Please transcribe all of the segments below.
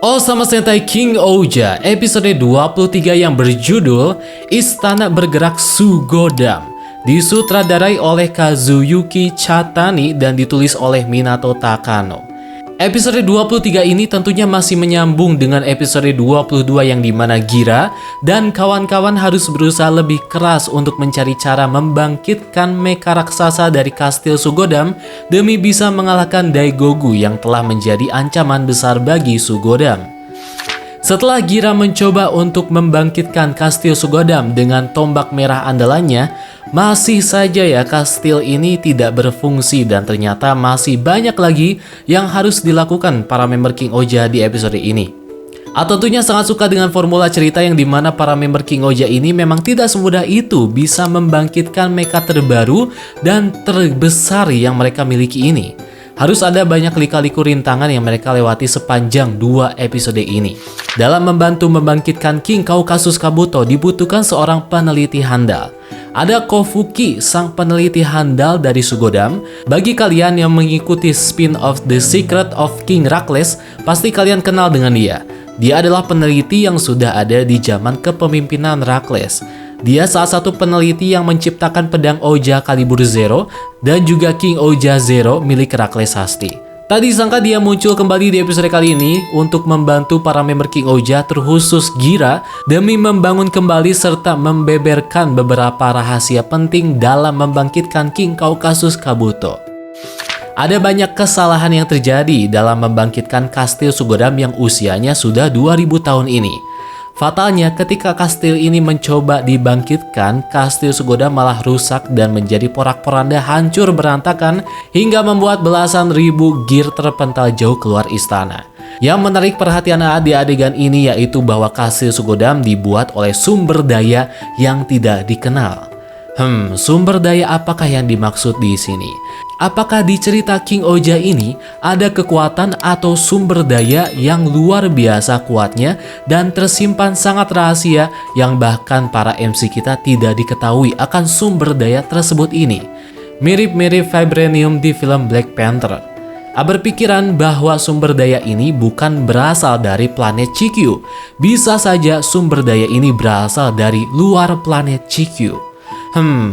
Osama Sentai King Ouja episode 23 yang berjudul Istana Bergerak Sugodam disutradarai oleh Kazuyuki Chatani dan ditulis oleh Minato Takano. Episode 23 ini tentunya masih menyambung dengan episode 22 yang dimana Gira dan kawan-kawan harus berusaha lebih keras untuk mencari cara membangkitkan mecha raksasa dari kastil Sugodam demi bisa mengalahkan Daigogu yang telah menjadi ancaman besar bagi Sugodam. Setelah Gira mencoba untuk membangkitkan kastil Sugodam dengan tombak merah andalannya, masih saja ya kastil ini tidak berfungsi dan ternyata masih banyak lagi yang harus dilakukan para member King Ouja di episode ini. Tentunya sangat suka dengan formula cerita yang dimana para member King Ouja ini memang tidak semudah itu bisa membangkitkan mecha terbaru dan terbesar yang mereka miliki ini. Harus ada banyak lika-liku rintangan yang mereka lewati sepanjang 2 episode ini. Dalam membantu membangkitkan King Kaukasus Kabuto dibutuhkan seorang peneliti handal. Ada Kofuki, sang peneliti handal dari Sugodam. Bagi kalian yang mengikuti spin-off The Secret of King Rakles, pasti kalian kenal dengan dia. Dia adalah peneliti yang sudah ada di zaman kepemimpinan Rakles. Dia salah satu peneliti yang menciptakan pedang Ouja Calibur Zero dan juga King Ouja Zero milik Rakles Hasti. Tak disangka dia muncul kembali di episode kali ini untuk membantu para member King Ouja terkhusus Gira demi membangun kembali serta membeberkan beberapa rahasia penting dalam membangkitkan King Kaukasus Kabuto. Ada banyak kesalahan yang terjadi dalam membangkitkan kastil Sugodam yang usianya sudah 2000 tahun ini. Fatalnya ketika kastil ini mencoba dibangkitkan, kastil Sugodam malah rusak dan menjadi porak-poranda hancur berantakan hingga membuat belasan ribu gear terpental jauh keluar istana. Yang menarik perhatian di adegan ini yaitu bahwa kastil Sugodam dibuat oleh sumber daya yang tidak dikenal. Sumber daya apakah yang dimaksud di sini? Apakah di cerita King Ouja ini ada kekuatan atau sumber daya yang luar biasa kuatnya dan tersimpan sangat rahasia yang bahkan para MC kita tidak diketahui akan sumber daya tersebut ini? Mirip-mirip Vibranium di film Black Panther. Berpikiran bahwa sumber daya ini bukan berasal dari planet CQ. Bisa saja sumber daya ini berasal dari luar planet CQ.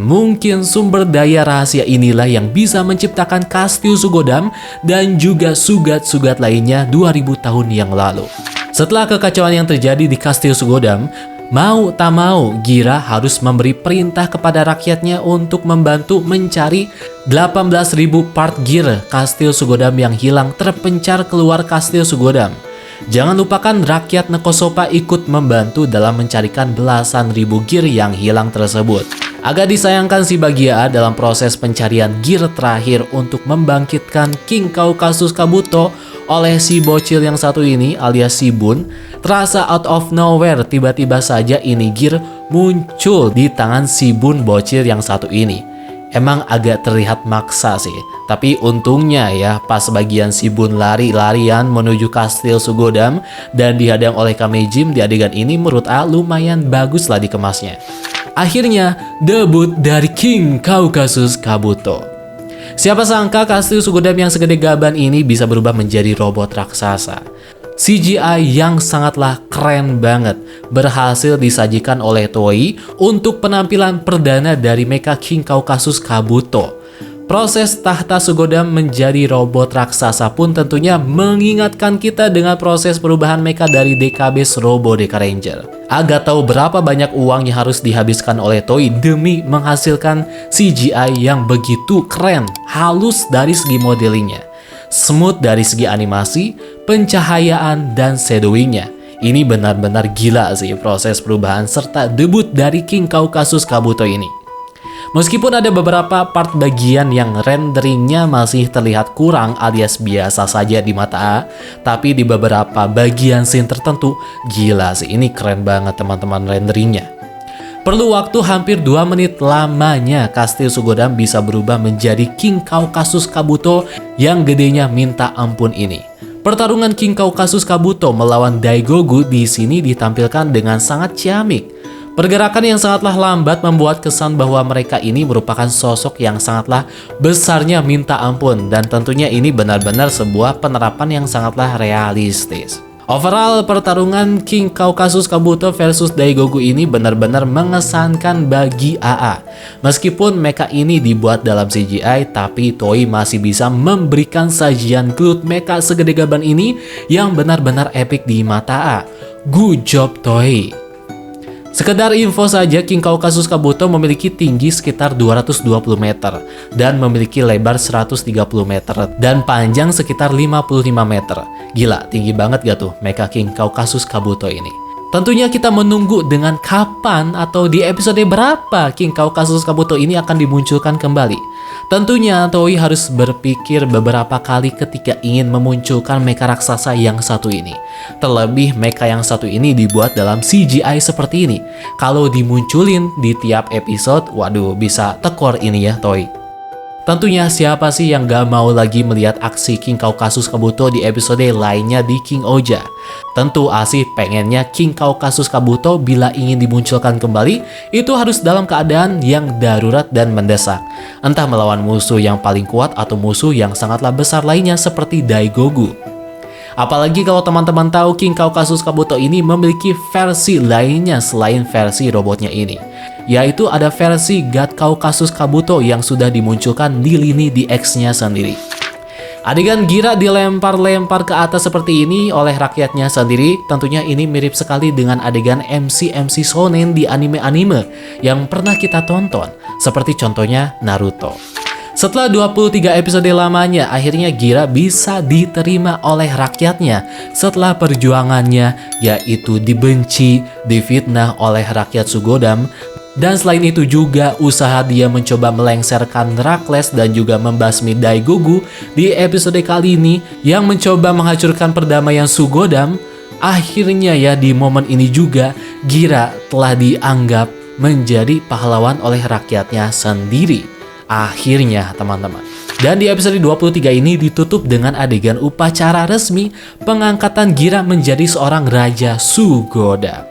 Mungkin sumber daya rahasia inilah yang bisa menciptakan kastil Sugodam dan juga sugat-sugat lainnya 2000 tahun yang lalu. Setelah kekacauan yang terjadi di kastil Sugodam, mau tak mau Gira harus memberi perintah kepada rakyatnya untuk membantu mencari 18.000 part gear kastil Sugodam yang hilang terpencar keluar kastil Sugodam. Jangan lupakan rakyat Nekosopa ikut membantu dalam mencarikan belasan ribu gear yang hilang tersebut. Agak disayangkan si Bagia dalam proses pencarian gear terakhir untuk membangkitkan King Kaukasus Kabuto oleh si bocil yang satu ini alias si Bun. Terasa out of nowhere tiba-tiba saja ini gear muncul di tangan si Bun bocil yang satu ini. Emang agak terlihat maksa sih, tapi untungnya ya pas bagian si Bun lari-larian menuju kastil Sugodam dan dihadang oleh Kamejim di adegan ini menurut lumayan bagus lah dikemasnya. Akhirnya debut dari King Kaukasus Kabuto. Siapa sangka kastil Sugodam yang segede gaban ini bisa berubah menjadi robot raksasa. CGI yang sangatlah keren banget berhasil disajikan oleh Toei untuk penampilan perdana dari mecha King Kaukasus Kabuto. Proses tahta Sugodam menjadi robot raksasa pun tentunya mengingatkan kita dengan proses perubahan mecha dari DKB Robo Deka Ranger. Agak tahu berapa banyak uang yang harus dihabiskan oleh Toei demi menghasilkan CGI yang begitu keren, halus dari segi modelingnya, smooth dari segi animasi, pencahayaan, dan shadowingnya. Ini benar-benar gila sih proses perubahan serta debut dari King Kaukasus Kabuto ini. Meskipun ada beberapa part bagian yang renderingnya masih terlihat kurang alias biasa saja di mata tapi di beberapa bagian scene tertentu, gila sih ini keren banget teman-teman renderingnya. Perlu waktu hampir 2 menit lamanya kastil Sugodam bisa berubah menjadi King Kaukasus Kabuto yang gedenya minta ampun ini. Pertarungan King Kaukasus Kabuto melawan Daigogu di sini ditampilkan dengan sangat ciamik. Pergerakan yang sangatlah lambat membuat kesan bahwa mereka ini merupakan sosok yang sangatlah besarnya minta ampun dan tentunya ini benar-benar sebuah penerapan yang sangatlah realistis. Overall, pertarungan King Kaukasus Kabuto versus Daigogu ini benar-benar mengesankan bagi AA. Meskipun mecha ini dibuat dalam CGI, tapi Toei masih bisa memberikan sajian cloud mecha segede gaban ini yang benar-benar epic di mata AA. Good job Toei! Sekedar info saja, King Kaukasus Kabuto memiliki tinggi sekitar 220 meter dan memiliki lebar 130 meter dan panjang sekitar 55 meter. Gila, tinggi banget gak tuh mecha King Kaukasus Kabuto ini? Tentunya kita menunggu dengan kapan atau di episode berapa King Kaukasus Kabuto ini akan dimunculkan kembali. Tentunya Toei harus berpikir beberapa kali ketika ingin memunculkan mecha raksasa yang satu ini. Terlebih mecha yang satu ini dibuat dalam CGI seperti ini. Kalau dimunculin di tiap episode, waduh bisa tekor ini ya Toei. Tentunya siapa sih yang gak mau lagi melihat aksi King Kaukasus Kabuto di episode lainnya di King Ouja? Tentu Asih pengennya King Kaukasus Kabuto bila ingin dimunculkan kembali, itu harus dalam keadaan yang darurat dan mendesak. Entah melawan musuh yang paling kuat atau musuh yang sangatlah besar lainnya seperti Daigogu. Apalagi kalau teman-teman tahu King Kaukasus Kabuto ini memiliki versi lainnya selain versi robotnya ini, yaitu ada versi God Kaukasus Kabuto yang sudah dimunculkan di lini DX-nya sendiri. Adegan Gira dilempar-lempar ke atas seperti ini oleh rakyatnya sendiri, tentunya ini mirip sekali dengan adegan MC shonen di anime-anime yang pernah kita tonton, seperti contohnya Naruto. Setelah 23 episode lamanya, akhirnya Gira bisa diterima oleh rakyatnya setelah perjuangannya, yaitu dibenci, difitnah oleh rakyat Sugodam. Dan selain itu juga usaha dia mencoba melengserkan Rakles dan juga membasmi Daigogu di episode kali ini yang mencoba menghancurkan perdamaian Sugodam. Akhirnya ya di momen ini juga Gira telah dianggap menjadi pahlawan oleh rakyatnya sendiri. Akhirnya teman-teman. Dan di episode 23 ini ditutup dengan adegan upacara resmi pengangkatan Gira menjadi seorang Raja Sugodam.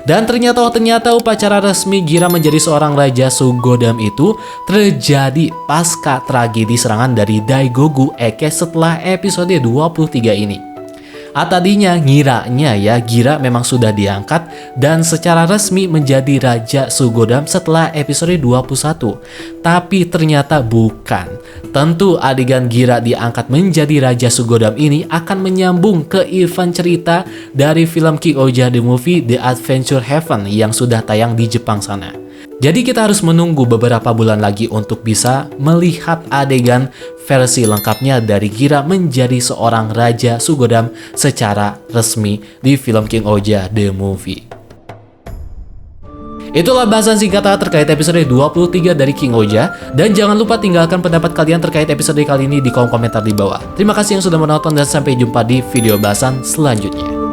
Dan ternyata upacara resmi Gira menjadi seorang Raja Sugodam itu terjadi pasca tragedi serangan dari Daigogu Eke setelah episode 23 ini. Tadinya ngiranya ya Gira memang sudah diangkat dan secara resmi menjadi Raja Sugodam setelah episode 21. Tapi ternyata bukan. Tentu adegan Gira diangkat menjadi Raja Sugodam ini akan menyambung ke event cerita dari film King Ouja The Movie The Adventure Heaven yang sudah tayang di Jepang sana. Jadi kita harus menunggu beberapa bulan lagi untuk bisa melihat adegan versi lengkapnya dari Gira menjadi seorang Raja Sugodam secara resmi di film King Ouja The Movie. Itulah bahasan singkat terkait episode 23 dari King Ouja. Dan jangan lupa tinggalkan pendapat kalian terkait episode kali ini di kolom komentar di bawah. Terima kasih yang sudah menonton dan sampai jumpa di video bahasan selanjutnya.